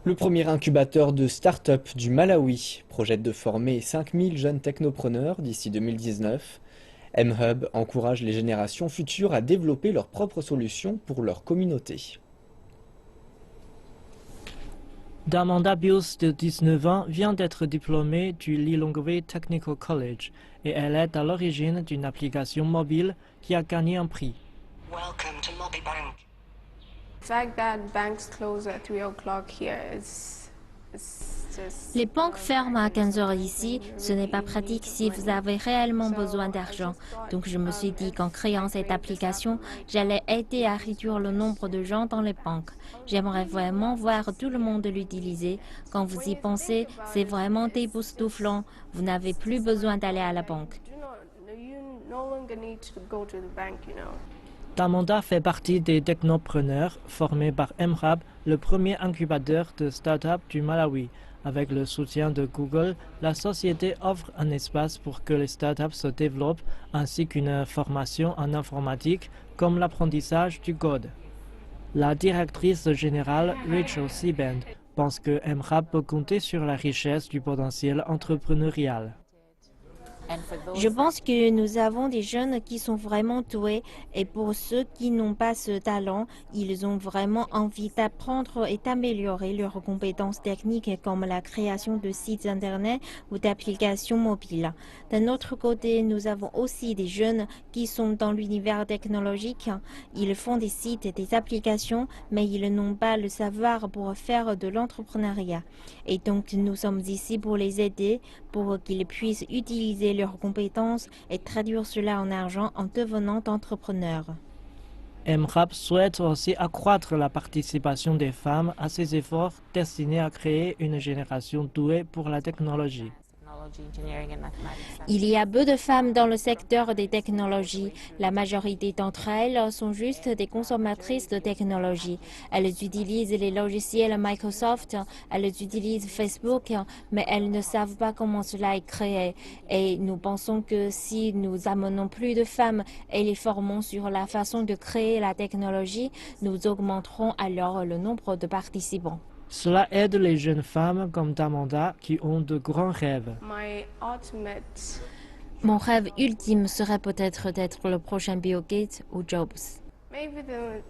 Le premier incubateur de start-up du Malawi projette de former 5000 jeunes technopreneurs d'ici 2019. mHub encourage les générations futures à développer leurs propres solutions pour leur communauté. Damanda Bios, de 19 ans, vient d'être diplômée du Lilongwe Technical College et elle est à l'origine d'une application mobile qui a gagné un prix. Welcome to MobiBank. The fact that banks close at 3 o'clock here is just. Les banques ferment à 15 heures ici. Ce n'est pas pratique si vous avez réellement besoin d'argent. Donc je me suis dit qu'en créant cette application, j'allais aider à réduire le nombre de gens dans les banques. J'aimerais vraiment voir tout le monde l'utiliser. Quand vous y pensez, c'est vraiment époustouflant. Vous n'avez plus besoin d'aller à la banque. You no longer need to go to the bank, you know. Damanda fait partie des technopreneurs formés par mHub, le premier incubateur de start-up du Malawi. Avec le soutien de Google, la société offre un espace pour que les start-up se développent ainsi qu'une formation en informatique comme l'apprentissage du code. La directrice générale, Rachel Seaband, pense que mHub peut compter sur la richesse du potentiel entrepreneurial. Je pense que nous avons des jeunes qui sont vraiment doués et pour ceux qui n'ont pas ce talent, ils ont vraiment envie d'apprendre et d'améliorer leurs compétences techniques comme la création de sites internet ou d'applications mobiles. D'un autre côté, nous avons aussi des jeunes qui sont dans l'univers technologique. Ils font des sites et des applications, mais ils n'ont pas le savoir pour faire de l'entrepreneuriat. Et donc, nous sommes ici pour les aider, pour qu'ils puissent utiliser leurs compétences et traduire cela en argent en devenant entrepreneurs. mHub souhaite aussi accroître la participation des femmes à ces efforts destinés à créer une génération douée pour la technologie. Il y a peu de femmes dans le secteur des technologies. La majorité d'entre elles sont juste des consommatrices de technologie. Elles utilisent les logiciels Microsoft, elles utilisent Facebook, mais elles ne savent pas comment cela est créé. Et nous pensons que si nous amenons plus de femmes et les formons sur la façon de créer la technologie, nous augmenterons alors le nombre de participants. Cela aide les jeunes femmes comme Damanda qui ont de grands rêves. My ultimate. Mon rêve ultime serait peut-être d'être le prochain Bill Gates ou Jobs. Maybe the